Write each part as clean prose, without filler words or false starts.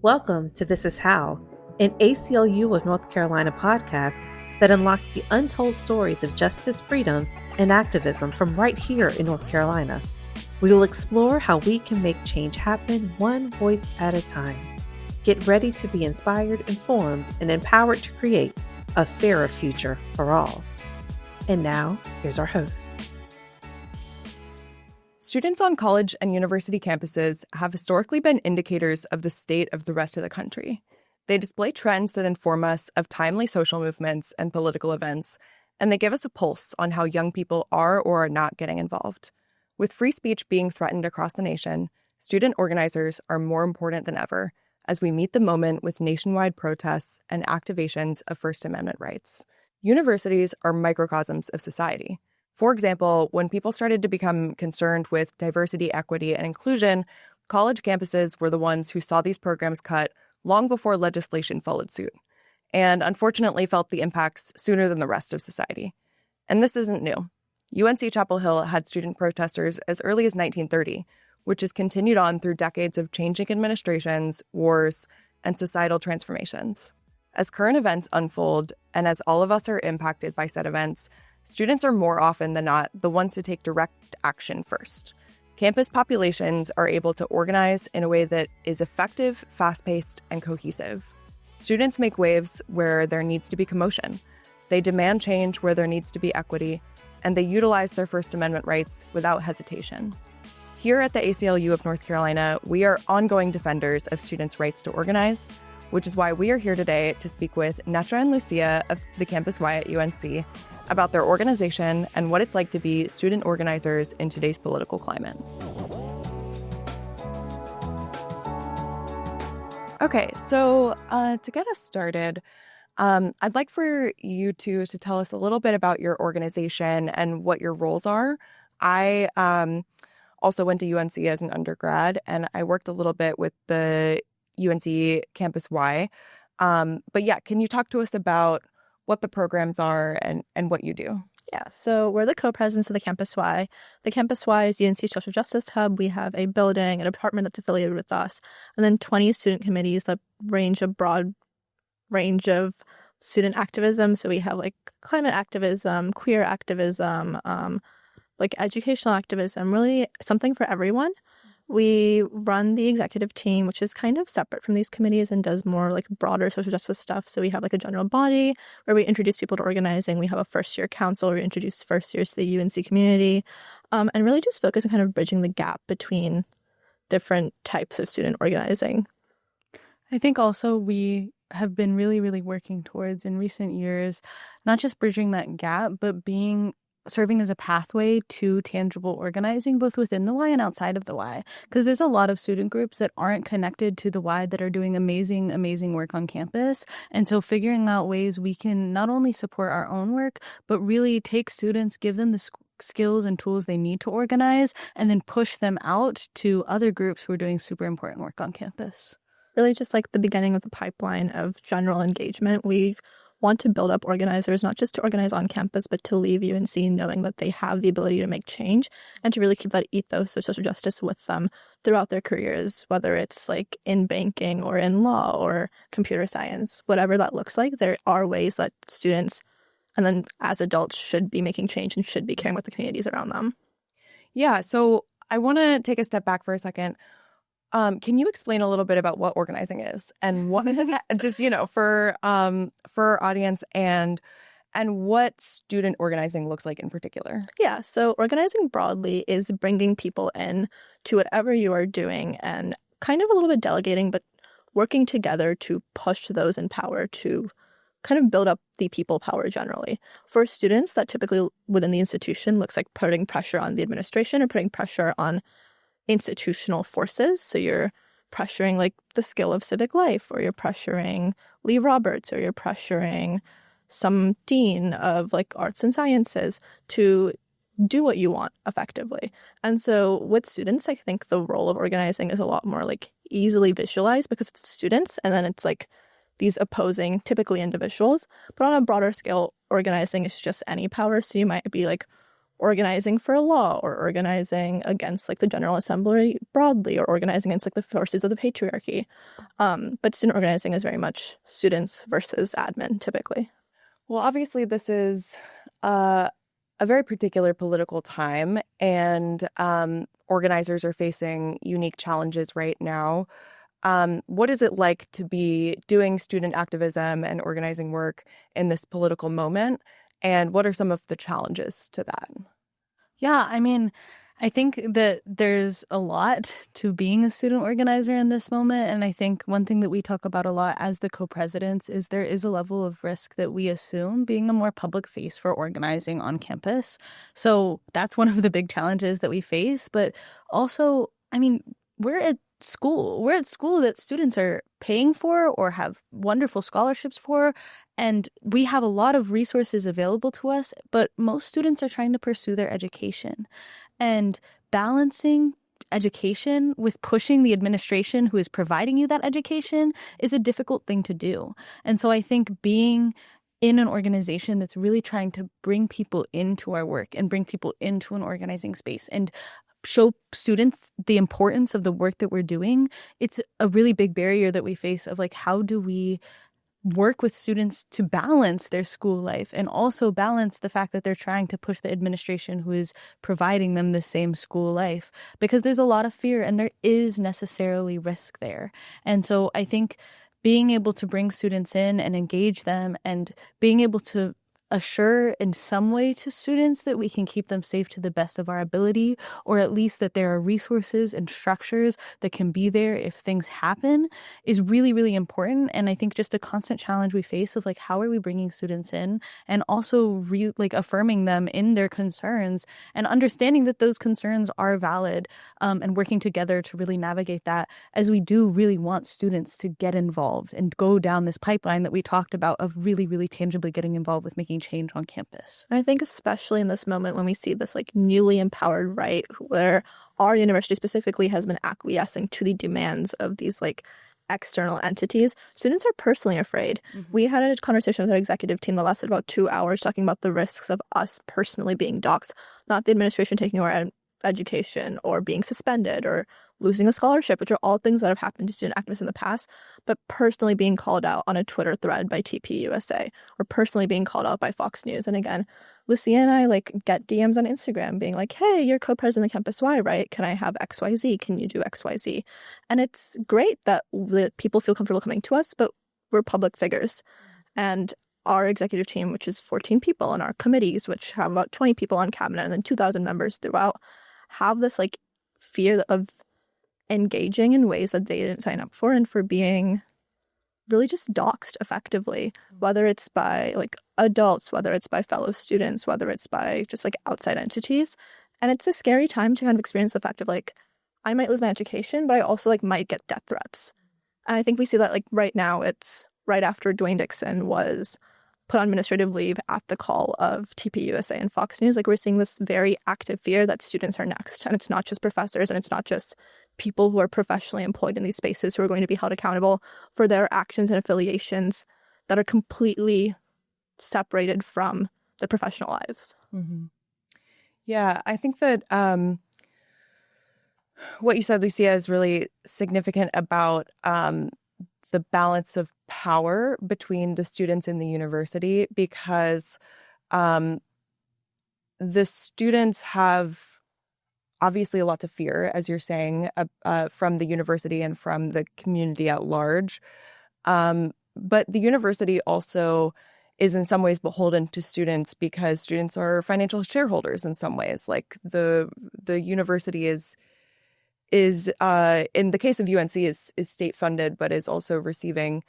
Welcome to This Is How, an ACLU of North Carolina podcast that unlocks the untold stories of justice, freedom, and activism from right here in North Carolina. We will explore how we can make change happen one voice at a time. Get ready to be inspired, informed, and empowered to create a fairer future for all. And now, here's our host. Students on college and university campuses have historically been indicators of the state of the rest of the country. They display trends that inform us of timely social movements and political events, and they give us a pulse on how young people are or are not getting involved. With free speech being threatened across the nation, student organizers are more important than ever as we meet the moment with nationwide protests and activations of First Amendment rights. Universities are microcosms of society. For example, when people started to become concerned with diversity, equity, and inclusion, college campuses were the ones who saw these programs cut long before legislation followed suit, and unfortunately felt the impacts sooner than the rest of society. And this isn't new. UNC Chapel Hill had student protesters as early as 1930, which has continued on through decades of changing administrations, wars, and societal transformations. As current events unfold, and as all of us are impacted by said events, students are more often than not the ones to take direct action first. Campus populations are able to organize in a way that is effective, fast-paced, and cohesive. Students make waves where there needs to be commotion. They demand change where there needs to be equity, and they utilize their First Amendment rights without hesitation. Here at the ACLU of North Carolina, we are ongoing defenders of students' rights to organize, which is why we are here today to speak with Netra and Lucia of the Campus Y at UNC about their organization and what it's like to be student organizers in today's political climate. Okay, so to get us started, I'd like for you two to tell us a little bit about your organization and what your roles are. I also went to UNC as an undergrad, and I worked a little bit with the UNC Campus Y. But yeah, can you talk to us about what the programs are and what you do? Yeah, so we're the co-presidents of the Campus Y. The Campus Y is UNC's social justice hub. We have a building, a department that's affiliated with us, and then 20 student committees that range a broad range of student activism. So we have like climate activism, queer activism, like educational activism, really something for everyone. We run the executive team, which is kind of separate from these committees and does more like broader social justice stuff. So we have like a general body where we introduce people to organizing. We have a first-year council where we introduce first years to the UNC community, and really just focus on kind of bridging the gap between different types of student organizing. I think also we have been really working towards in recent years, not just bridging that gap, but serving as a pathway to tangible organizing, both within the Y and outside of the Y. Because there's a lot of student groups that aren't connected to the Y that are doing amazing work on campus. And so figuring out ways we can not only support our own work, but really take students, give them the skills and tools they need to organize, and then push them out to other groups who are doing super important work on campus. Really just like the beginning of the pipeline of general engagement. We want to build up organizers, not just to organize on campus, but to leave UNC knowing that they have the ability to make change and to really keep that ethos of social justice with them throughout their careers, whether it's like in banking or in law or computer science, whatever that looks like. There are ways that students and then as adults should be making change and should be caring about the communities around them. Yeah, so I want to take a step back for a second. Can you explain a little bit about what organizing is and what just, for our audience and what student organizing looks like in particular? Yeah, so organizing broadly is bringing people in to whatever you are doing and kind of a little bit delegating, but working together to push those in power to kind of build up the people power generally. For students, that typically within the institution looks like putting pressure on the administration or putting pressure on institutional forces. So you're pressuring like the skill of civic life, or you're pressuring Lee Roberts, or you're pressuring some dean of like arts and sciences to do what you want effectively. And so with students, I think the role of organizing is a lot more like easily visualized because it's students, and then it's like these opposing, typically individuals. But on a broader scale, organizing is just any power. So you might be like organizing for a law or organizing against like the General Assembly broadly or organizing against like the forces of the patriarchy. But student organizing is very much students versus admin typically. Well, obviously, this is a very particular political time, and organizers are facing unique challenges right now. What is it like to be doing student activism and organizing work in this political moment? And what are some of the challenges to that? Yeah, I mean, I think that there's a lot to being a student organizer in this moment. And I think one thing that we talk about a lot as the co-presidents is there is a level of risk that we assume being a more public face for organizing on campus. So that's one of the big challenges that we face. But also, I mean, we're at school. We're at school that students are paying for or have wonderful scholarships for. And we have a lot of resources available to us, but most students are trying to pursue their education. And balancing education with pushing the administration who is providing you that education is a difficult thing to do. And so I think being in an organization that's really trying to bring people into our work and bring people into an organizing space and show students the importance of the work that we're doing, it's a really big barrier that we face of like, how do we work with students to balance their school life and also balance the fact that they're trying to push the administration who is providing them the same school life, because there's a lot of fear and there is necessarily risk there. And so I think being able to bring students in and engage them and being able to assure in some way to students that we can keep them safe to the best of our ability, or at least that there are resources and structures that can be there if things happen, is really, really important. And I think just a constant challenge we face of like, how are we bringing students in and also affirming them in their concerns and understanding that those concerns are valid, and working together to really navigate that, as we do really want students to get involved and go down this pipeline that we talked about of really, really tangibly getting involved with making change on campus. I think especially in this moment when we see this like newly empowered right, where our university specifically has been acquiescing to the demands of these like external entities, students are personally afraid. Mm-hmm. We had a conversation with our executive team that lasted about 2 hours talking about the risks of us personally being doxxed, not the administration taking our education or being suspended or losing a scholarship, which are all things that have happened to student activists in the past, but personally being called out on a Twitter thread by TPUSA or personally being called out by Fox News. And again, Lucia and I like get DMs on Instagram being like, hey, you're co-president of Campus Y, right? Can I have XYZ? Can you do XYZ? And it's great that people feel comfortable coming to us, but we're public figures. And our executive team, which is 14 people, and our committees, which have about 20 people on cabinet and then 2,000 members throughout, have this like fear of engaging in ways that they didn't sign up for and for being really just doxxed effectively, whether it's by like adults, whether it's by fellow students, whether it's by just like outside entities. And it's a scary time to kind of experience the fact of like, I might lose my education, but I also like might get death threats. And I think we see that like right now, it's right after Dwayne Dixon was put on administrative leave at the call of TPUSA and Fox News. Like we're seeing this very active fear that students are next. And it's not just professors and it's not just people who are professionally employed in these spaces who are going to be held accountable for their actions and affiliations that are completely separated from their professional lives. Mm-hmm. Yeah, I think that what you said, Lucia, is really significant about the balance of power between the students in the university, because the students have obviously a lot to fear, as you're saying, from the university and from the community at large. But the university also is in some ways beholden to students because students are financial shareholders in some ways. Like the university is in the case of UNC is state funded, but is also receiving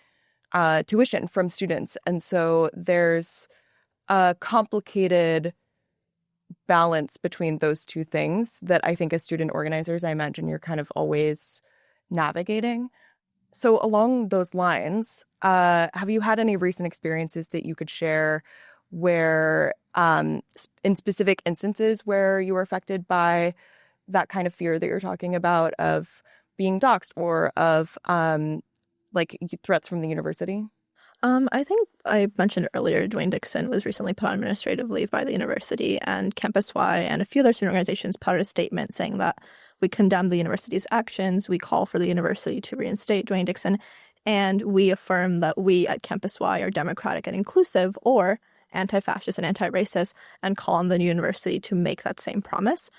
tuition from students. And so there's a complicated balance between those two things that I think as student organizers, I imagine you're kind of always navigating. So along those lines, have you had any recent experiences that you could share where in specific instances where you were affected by that kind of fear that you're talking about of being doxxed or of like threats from the university? I think I mentioned earlier, Dwayne Dixon was recently put on administrative leave by the university, and Campus Y and a few other student organizations put out a statement saying that we condemn the university's actions, we call for the university to reinstate Dwayne Dixon, and we affirm that we at Campus Y are democratic and inclusive, or anti-fascist and anti-racist, and call on the university to make that same promise.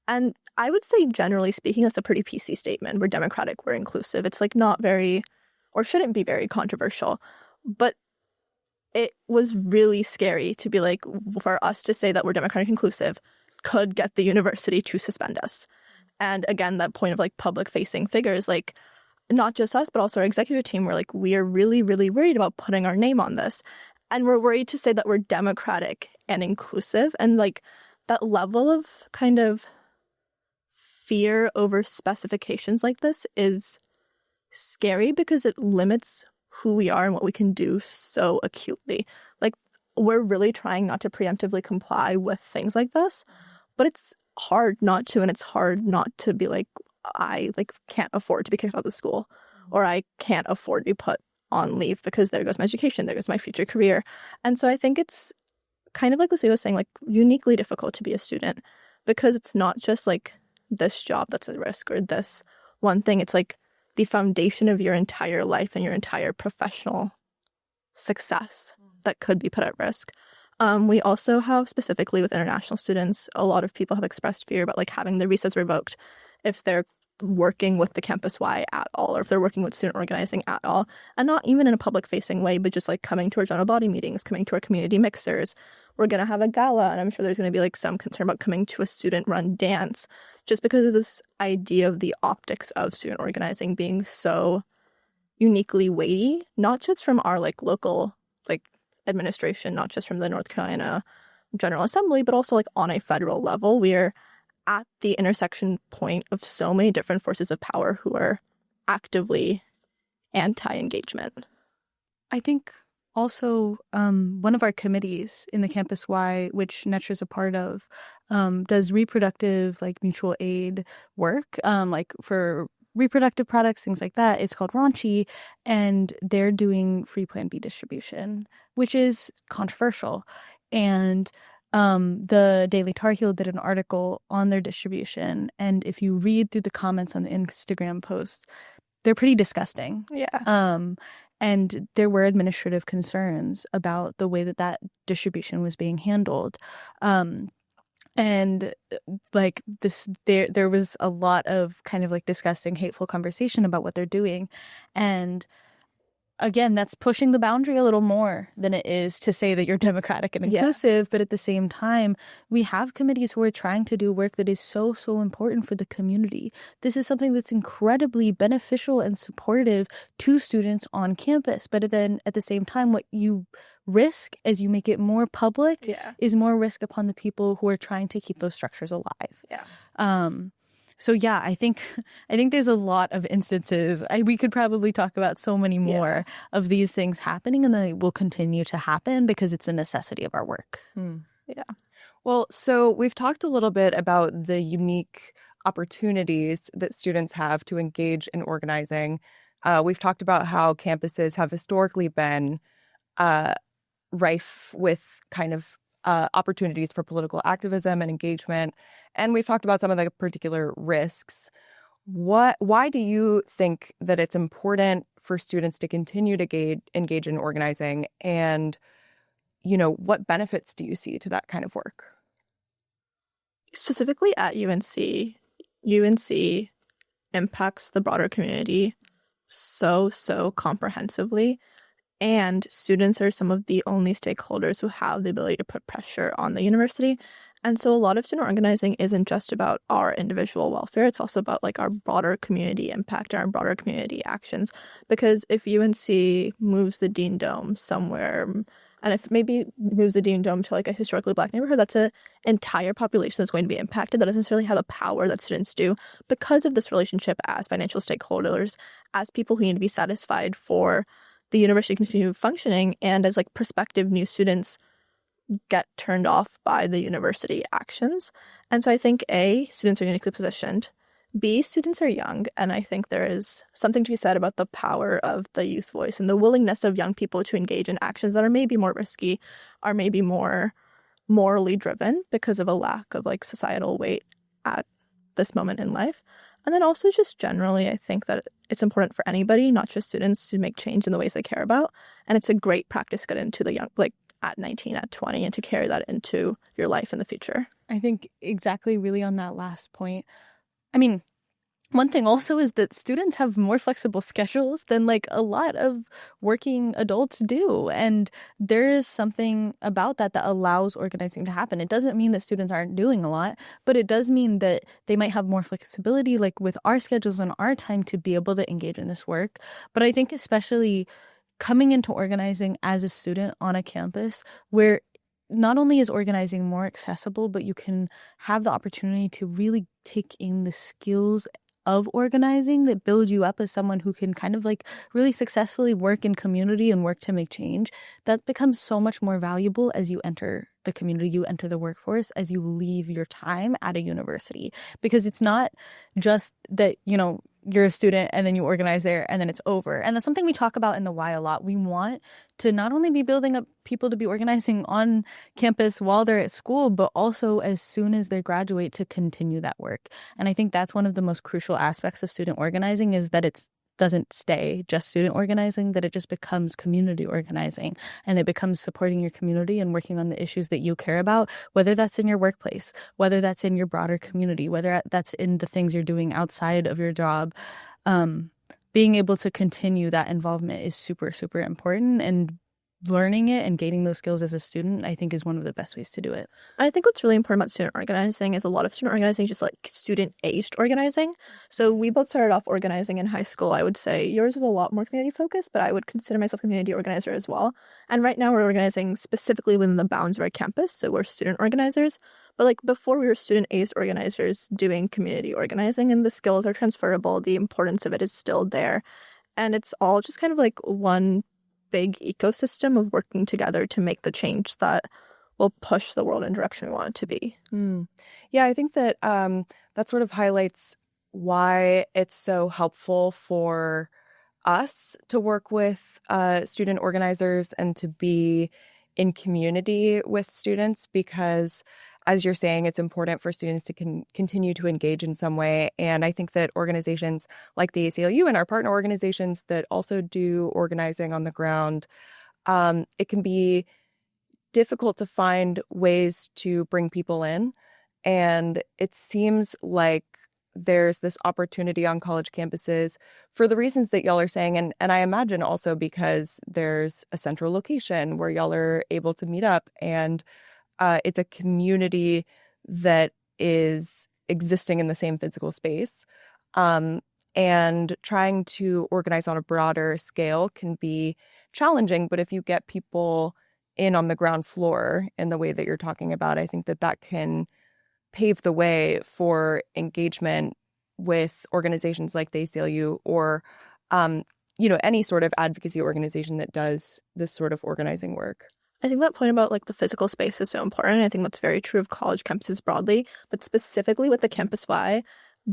And I would say, generally speaking, that's a pretty PC statement. We're democratic, we're inclusive. It's like not very, or shouldn't be very controversial. But it was really scary to be like, for us to say that we're democratic inclusive could get the university to suspend us. And again, that point of like public facing figures, like not just us, but also our executive team, we're like, we are really, really worried about putting our name on this. And we're worried to say that we're democratic and inclusive. And like that level of kind of fear over specifications like this is scary because it limits who we are and what we can do so acutely. Like, we're really trying not to preemptively comply with things like this, but it's hard not to, and it's hard not to be like, I like can't afford to be kicked out of the school, or I can't afford to be put on leave because there goes my education, there goes my future career. And so I think it's kind of like Lucia was saying, like uniquely difficult to be a student because it's not just like this job that's at risk or this one thing. It's like the foundation of your entire life and your entire professional success that could be put at risk. We also have, specifically with international students, a lot of people have expressed fear about like having their visas revoked if they're working with the Campus Y at all, or if they're working with student organizing at all, and not even in a public facing way, but just like coming to our general body meetings, coming to our community mixers. We're going to have a gala, and I'm sure there's going to be like some concern about coming to a student run dance, just because of this idea of the optics of student organizing being so uniquely weighty, not just from our like local like administration, not just from the North Carolina General Assembly, but also like on a federal level. We're at the intersection point of so many different forces of power who are actively anti-engagement. I think also one of our committees in the Campus Y, which Netra is a part of, does reproductive like mutual aid work, like for reproductive products, things like that. It's called Raunchy, and they're doing free Plan B distribution, which is controversial. And the Daily Tar Heel did an article on their distribution, and if you read through the comments on the Instagram posts, they're pretty disgusting. Yeah. And there were administrative concerns about the way that that distribution was being handled. And like this, there was a lot of kind of like disgusting, hateful conversation about what they're doing. And again, that's pushing the boundary a little more than it is to say that you're democratic and inclusive. Yeah. But at the same time, we have committees who are trying to do work that is so, so important for the community. This is something that's incredibly beneficial and supportive to students on campus. But then at the same time, what you risk as you make it more public is more risk upon the people who are trying to keep those structures alive. Yeah. So yeah, I think there's a lot of instances. We could probably talk about so many more of these things happening, and they will continue to happen because it's a necessity of our work. Yeah. Well, so we've talked a little bit about the unique opportunities that students have to engage in organizing. We've talked about how campuses have historically been rife with kind of opportunities for political activism and engagement. And we've talked about some of the particular risks. Why do you think that it's important for students to continue to engage in organizing? And, you know, what benefits do you see to that kind of work? Specifically at UNC impacts the broader community so comprehensively. And students are some of the only stakeholders who have the ability to put pressure on the university. And so a lot of student organizing isn't just about our individual welfare. It's also about like our broader community impact and our broader community actions. Because if UNC moves the Dean Dome somewhere, and if maybe moves the Dean Dome to like a historically Black neighborhood, that's an entire population that's going to be impacted that doesn't necessarily have the power that students do because of this relationship as financial stakeholders, as people who need to be satisfied for the university continue functioning, and as like prospective new students get turned off by the university actions. And so I think students are uniquely positioned B, students are young, and I think there is something to be said about the power of the youth voice and the willingness of young people to engage in actions that are maybe more risky, are maybe more morally driven because of a lack of like societal weight at this moment in life. And then also just generally, I think that it's important for anybody, not just students, to make change in the ways they care about. And it's a great practice to get into the young, like at 19, at 20, and to carry that into your life in the future. I think exactly really on that last point. I mean, one thing also is that students have more flexible schedules than like a lot of working adults do. And there is something about that that allows organizing to happen. It doesn't mean that students aren't doing a lot, but it does mean that they might have more flexibility, like with our schedules and our time, to be able to engage in this work. But I think especially coming into organizing as a student on a campus where not only is organizing more accessible, but you can have the opportunity to really take in the skills of organizing that build you up as someone who can kind of like really successfully work in community and work to make change. That becomes so much more valuable as you enter the community, you enter the workforce, as you leave your time at a university. Because it's not just that, you know, you're a student and then you organize there and then it's over. And that's something we talk about in the Y a lot. We want to not only be building up people to be organizing on campus while they're at school, but also as soon as they graduate to continue that work. And I think that's one of the most crucial aspects of student organizing, is that it doesn't stay just student organizing, that it just becomes community organizing, and it becomes supporting your community and working on the issues that you care about, whether that's in your workplace, whether that's in your broader community, whether that's in the things you're doing outside of your job. Being able to continue that involvement is super, super important, and learning it and gaining those skills as a student, I think, is one of the best ways to do it. I think what's really important about student organizing is a lot of student organizing is just like student-aged organizing. So we both started off organizing in high school. I would say yours was a lot more community focused, but I would consider myself a community organizer as well. And right now we're organizing specifically within the bounds of our campus. So we're student organizers. But like before, we were student-aged organizers doing community organizing, and the skills are transferable. The importance of it is still there. And it's all just kind of like one big ecosystem of working together to make the change that will push the world in the direction we want it to be. Yeah, I think that that sort of highlights why it's so helpful for us to work with student organizers and to be in community with students, because as you're saying, it's important for students to continue to engage in some way. And I think that organizations like the ACLU and our partner organizations that also do organizing on the ground, it can be difficult to find ways to bring people in. And it seems like there's this opportunity on college campuses for the reasons that y'all are saying. And I imagine also because there's a central location where y'all are able to meet up, and it's a community that is existing in the same physical space. And trying to organize on a broader scale can be challenging. But if you get people in on the ground floor in the way that you're talking about, I think that that can pave the way for engagement with organizations like the ACLU or, any sort of advocacy organization that does this sort of organizing work. I think that point about like the physical space is so important. I think that's very true of college campuses broadly, but specifically with the Campus Y,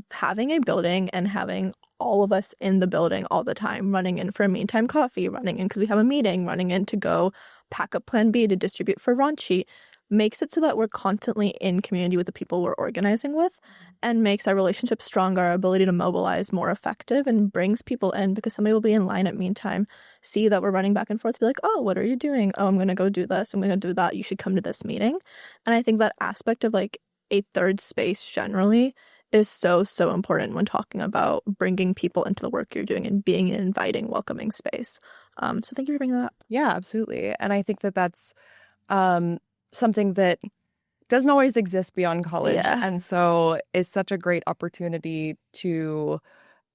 having a building and having all of us in the building all the time, running in for a meantime coffee, running in because we have a meeting, running in to go pack up Plan B to distribute for Raunchy, makes it so that we're constantly in community with the people we're organizing with, and makes our relationship stronger, our ability to mobilize more effective, and brings people in because somebody will be in line at meantime, see that we're running back and forth, be like, oh, what are you doing? Oh, I'm going to go do this. I'm going to do that. You should come to this meeting. And I think that aspect of like a third space generally is so, so important when talking about bringing people into the work you're doing and being an inviting, welcoming space. So thank you for bringing that up. Yeah, absolutely. And I think that that's something that doesn't always exist beyond college. Yeah. And so it's such a great opportunity to,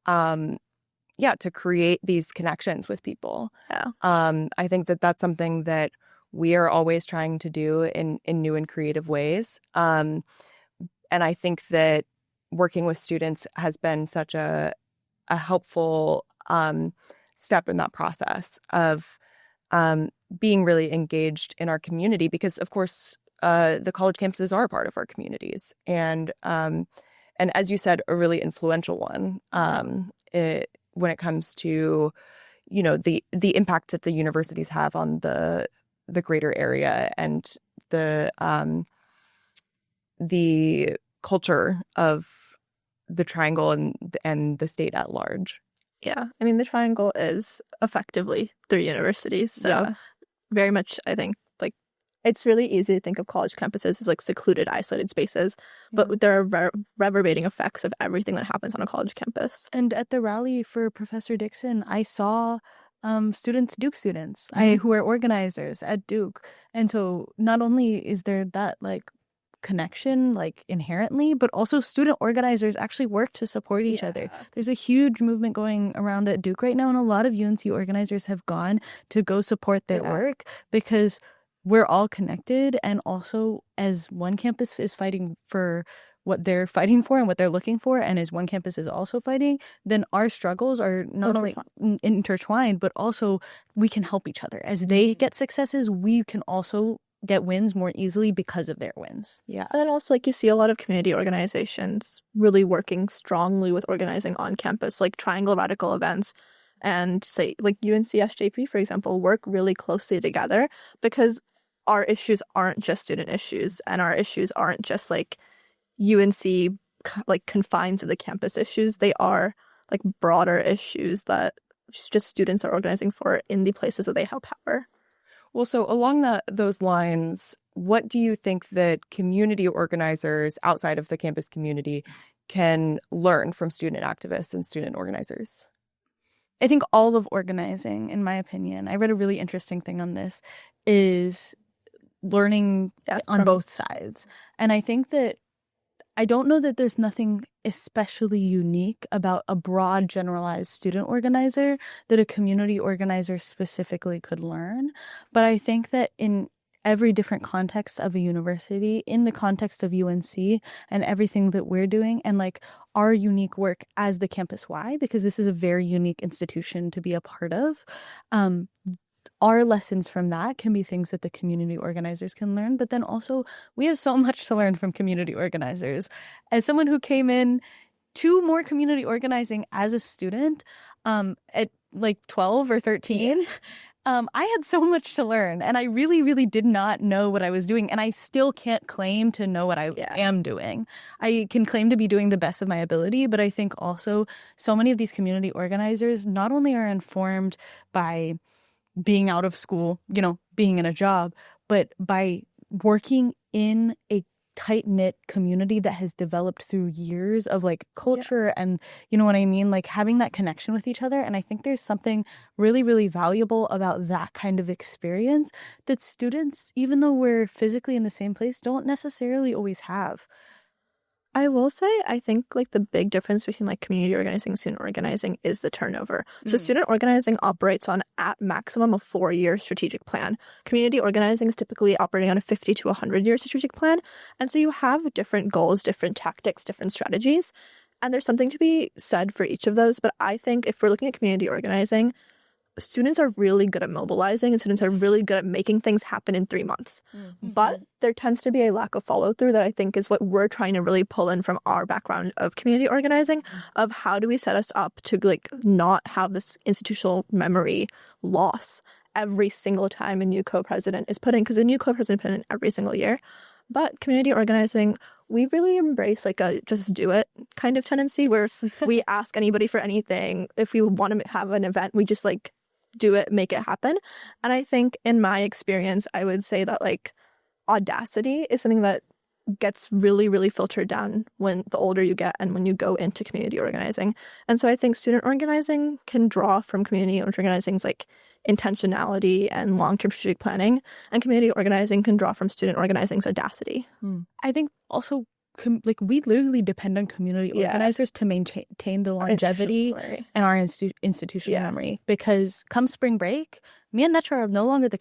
to create these connections with people. Yeah. I think that that's something that we are always trying to do in new and creative ways. And I think that working with students has been such a helpful step in that process of being really engaged in our community, because of course the college campuses are a part of our communities, and and as you said, a really influential one when it comes to, the impact that the universities have on the greater area and the culture of the triangle and the state at large. Yeah, I mean, the triangle is effectively 3 universities, so very much, I think, like, it's really easy to think of college campuses as like secluded, isolated spaces, but there are reverberating effects of everything that happens on a college campus. And at the rally for Professor Dixon, I saw Duke students who are organizers at Duke. And so not only is there that like connection like inherently, but also student organizers actually work to support each other. There's a huge movement going around at Duke right now, and a lot of UNC organizers have gone to go support their work because we're all connected, and also as one campus is fighting for what they're fighting for and what they're looking for, and as one campus is also fighting, then our struggles are not only intertwined, but also we can help each other. As they get successes, we can also get wins more easily because of their wins. Yeah. And then also, like, you see a lot of community organizations really working strongly with organizing on campus, like Triangle Radical events and, say, like UNC SJP, for example, work really closely together because our issues aren't just student issues, and our issues aren't just like UNC like confines of the campus issues. They are like broader issues that just students are organizing for in the places that they have power. Well, so along those lines, what do you think that community organizers outside of the campus community can learn from student activists and student organizers? I think all of organizing, in my opinion, I read a really interesting thing on this, is learning on both sides. And I think that I don't know that there's nothing especially unique about a broad generalized student organizer that a community organizer specifically could learn. But I think that in every different context of a university, in the context of UNC and everything that we're doing, and like our unique work as the Campus Y, because this is a very unique institution to be a part of, our lessons from that can be things that the community organizers can learn. But then also we have so much to learn from community organizers. As someone who came in to more community organizing as a student at like 12 or 13, I had so much to learn, and I really, really did not know what I was doing. And I still can't claim to know what I am doing. I can claim to be doing the best of my ability, but I think also so many of these community organizers not only are informed by being out of school, being in a job, but by working in a tight-knit community that has developed through years of like culture and you know what I mean, like having that connection with each other. And I think there's something really, really valuable about that kind of experience that students, even though we're physically in the same place, don't necessarily always have. I will say, I think like the big difference between like community organizing and student organizing is the turnover. So student organizing operates on at maximum a 4-year strategic plan. Community organizing is typically operating on a 50 to 100-year strategic plan. And so you have different goals, different tactics, different strategies. And there's something to be said for each of those. But I think if we're looking at community organizing, students are really good at mobilizing and students are really good at making things happen in 3 months. But there tends to be a lack of follow through that I think is what we're trying to really pull in from our background of community organizing, of how do we set us up to like not have this institutional memory loss every single time a new co-president is put in, because a new co-president put in every single year. But community organizing, we really embrace like a just do it kind of tendency where we ask anybody for anything. If we want to have an event, we just like do it, make it happen. And I think in my experience, I would say that like audacity is something that gets really, really filtered down when the older you get and when you go into community organizing. And so I think student organizing can draw from community organizing's like intentionality and long-term strategic planning, and community organizing can draw from student organizing's audacity. I think also like we literally depend on community organizers to maintain the longevity and our institutional memory, because come spring break, me and Netra are no longer the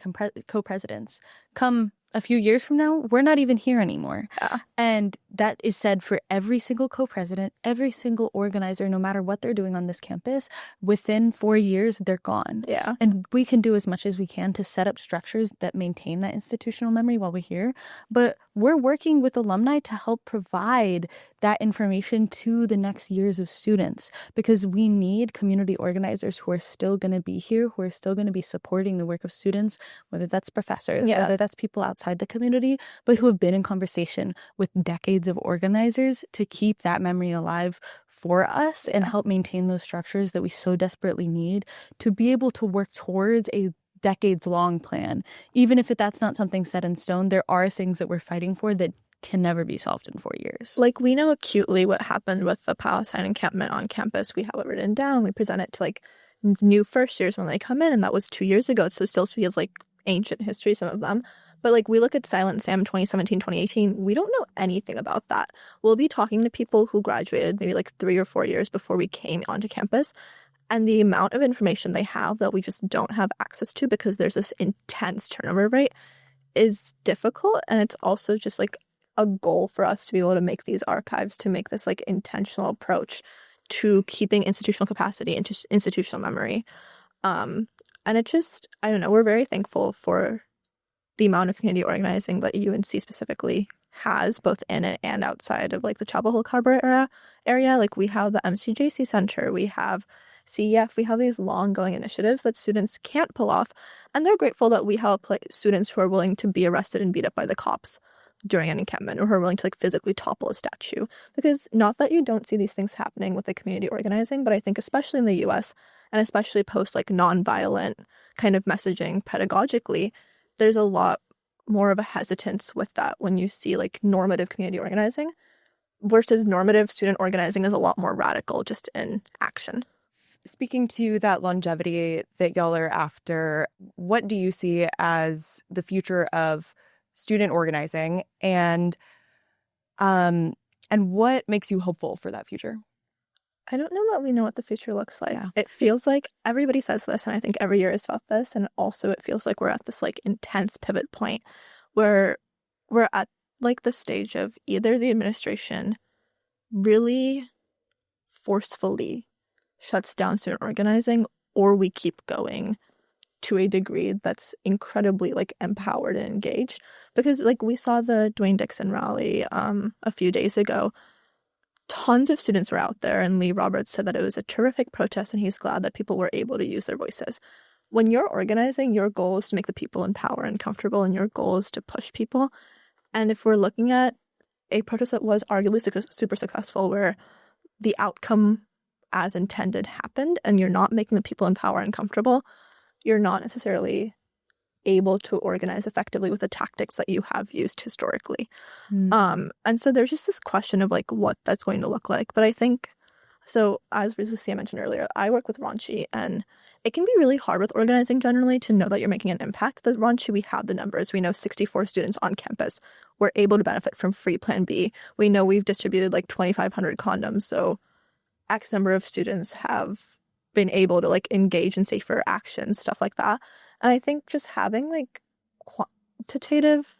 co-presidents. Come a few years from now, we're not even here anymore. And that is said for every single co-president, every single organizer, no matter what they're doing on this campus. Within 4 years, they're gone. And we can do as much as we can to set up structures that maintain that institutional memory while we're here. But we're working with alumni to help provide that information to the next years of students, because we need community organizers who are still going to be here, who are still going to be supporting the work of students, whether that's professors, whether that's people outside the community, but who have been in conversation with decades of organizers to keep that memory alive for us and help maintain those structures that we so desperately need to be able to work towards a decades-long plan. Even if that's not something set in stone, there are things that we're fighting for that can never be solved in 4 years. Like, we know acutely what happened with the Palestine encampment on campus. We have it written down. We present it to, like, new first years when they come in, and that was 2 years ago, so it still feels like ancient history, some of them. But, like, we look at Silent Sam 2017, 2018, we don't know anything about that. We'll be talking to people who graduated maybe, like, 3 or 4 years before we came onto campus, and the amount of information they have that we just don't have access to because there's this intense turnover rate is difficult. And it's also just like a goal for us to be able to make these archives, to make this like intentional approach to keeping institutional capacity and institutional memory. And it just, I don't know, we're very thankful for the amount of community organizing that UNC specifically has, both in and outside of like the Chapel Hill Carver area. Like, we have the MCJC Center, we have CEF, we have these long-going initiatives that students can't pull off, and they're grateful that we help like students who are willing to be arrested and beat up by the cops during an encampment, or who are willing to like physically topple a statue. Because not that you don't see these things happening with the community organizing, but I think especially in the US, and especially post like non-violent kind of messaging pedagogically, there's a lot more of a hesitance with that when you see like normative community organizing versus normative student organizing is a lot more radical just in action. Speaking to that longevity that y'all are after, what do you see as the future of student organizing, and what makes you hopeful for that future? I don't know that we know what the future looks like. Yeah. It feels like everybody says this, and I think every year is about this, and also it feels like we're at this like intense pivot point where we're at like the stage of either the administration really forcefully shuts down student organizing, or we keep going to a degree that's incredibly like empowered and engaged. Because like we saw the Dwayne Dixon rally a few days ago, tons of students were out there, and Lee Roberts said that it was a terrific protest and he's glad that people were able to use their voices. When you're organizing, your goal is to make the people in power and comfortable, and your goal is to push people. And if we're looking at a protest that was arguably super successful, where the outcome as intended happened, and you're not making the people in power and comfortable, you're not necessarily able to organize effectively with the tactics that you have used historically. And so there's just this question of like what that's going to look like. But I think, so as Lucia mentioned earlier, I work with Raunchy, and it can be really hard with organizing generally to know that you're making an impact. With Raunchy, we have the numbers. We know 64 students on campus were able to benefit from free Plan B. We know we've distributed like 2,500 condoms, so X number of students have been able to like engage in safer actions, stuff like that. And I think just having like quantitative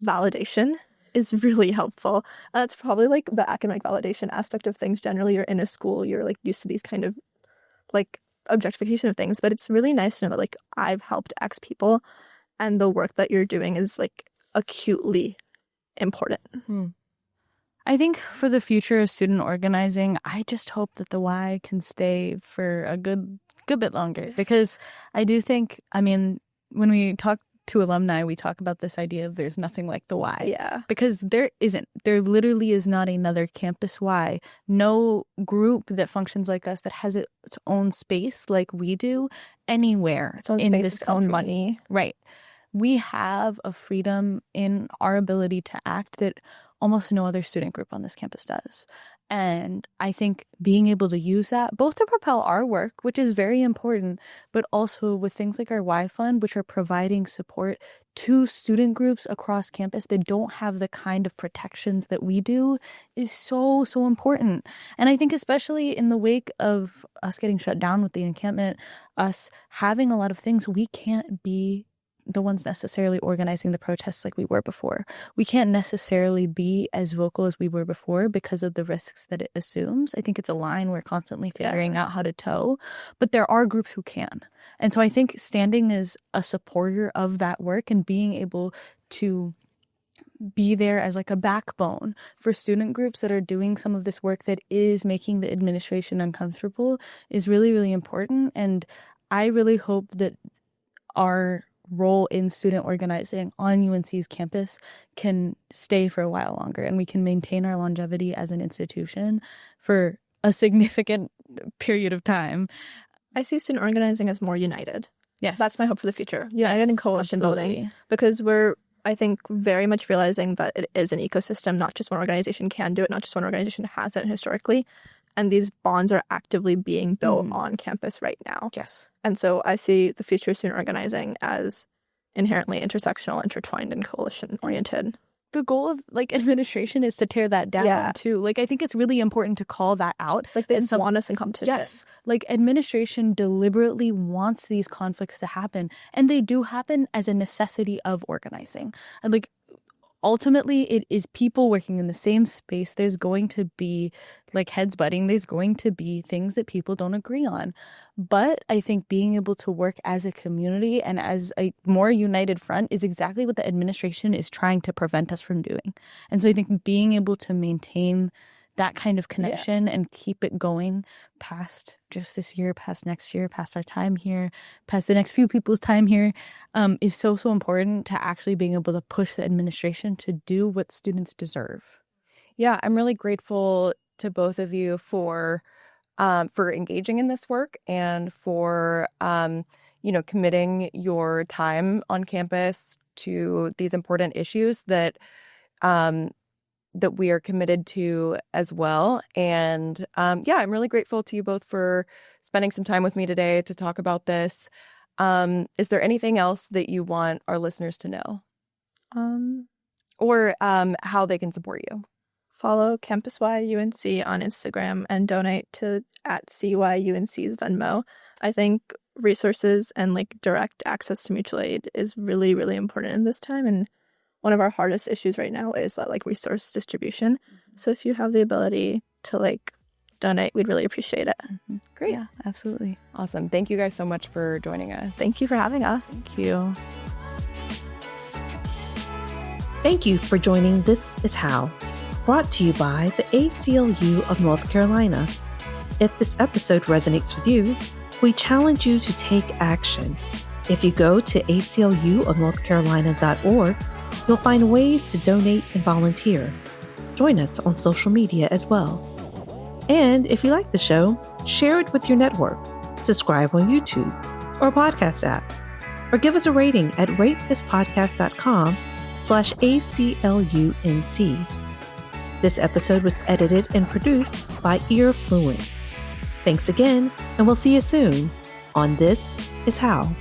validation is really helpful. And that's probably like the academic validation aspect of things. Generally, you're in a school, you're like used to these kind of like objectification of things, but it's really nice to know that like I've helped X people, and the work that you're doing is like acutely important. I think for the future of student organizing, I just hope that the why can stay for a good bit longer, because I do think, I mean, when we talk to alumni, we talk about this idea of there's nothing like the why. Yeah. Because there isn't. There literally is not another campus why. No group that functions like us, that has its own space like we do anywhere its own in space, this its country. Own money. Right. We have a freedom in our ability to act that almost no other student group on this campus does. And I think being able to use that both to propel our work, which is very important, but also with things like our Y Fund, which are providing support to student groups across campus that don't have the kind of protections that we do, is so, so important. And I think especially in the wake of us getting shut down with the encampment, us having a lot of things, we can't be the ones necessarily organizing the protests like we were before. We can't necessarily be as vocal as we were before because of the risks that it assumes. I think it's a line we're constantly figuring out how to toe, but there are groups who can. And so I think standing as a supporter of that work and being able to be there as like a backbone for student groups that are doing some of this work that is making the administration uncomfortable is really, really important. And I really hope that our role in student organizing on UNC's campus can stay for a while longer, and we can maintain our longevity as an institution for a significant period of time. I see student organizing as more united. Yes. That's my hope for the future. United in coalition absolutely. building. Because we're, I think, very much realizing that it is an ecosystem. Not just one organization can do it, not just one organization has it historically. And these bonds are actively being built on campus right now. Yes. And so I see the future of student organizing as inherently intersectional, intertwined, and coalition-oriented. The goal of like administration is to tear that down too. Like, I think it's really important to call that out. Like, they want us in competition. Yes. Like, administration deliberately wants these conflicts to happen, and they do happen as a necessity of organizing. And like, ultimately, it is people working in the same space. There's going to be like heads butting. There's going to be things that people don't agree on. But I think being able to work as a community and as a more united front is exactly what the administration is trying to prevent us from doing. And so I think being able to maintain that kind of connection and keep it going past just this year, past next year, past our time here, past the next few people's time here, is so, so important to actually being able to push the administration to do what students deserve. Yeah, I'm really grateful to both of you for engaging in this work and for, committing your time on campus to these important issues that we are committed to as well. And I'm really grateful to you both for spending some time with me today to talk about this. Is there anything else that you want our listeners to know? Or how they can support you? Follow Campus Y UNC on Instagram and donate to @CYUNC's Venmo. I think resources and like direct access to mutual aid is really, really important in this time. And one of our hardest issues right now is that like resource distribution. So if you have the ability to like donate, we'd really appreciate it. Great. Yeah, absolutely. Awesome. Thank you guys so much for joining us. Thank you for having us. Thank you. Thank you for joining This Is How, brought to you by the ACLU of North Carolina. If this episode resonates with you, we challenge you to take action. If you go to acluofnorthcarolina.org, you'll find ways to donate and volunteer. Join us on social media as well. And if you like the show, share it with your network, subscribe on YouTube or a podcast app, or give us a rating at ratethispodcast.com/ACLUNC. This episode was edited and produced by Earfluence. Thanks again, and we'll see you soon on This Is How.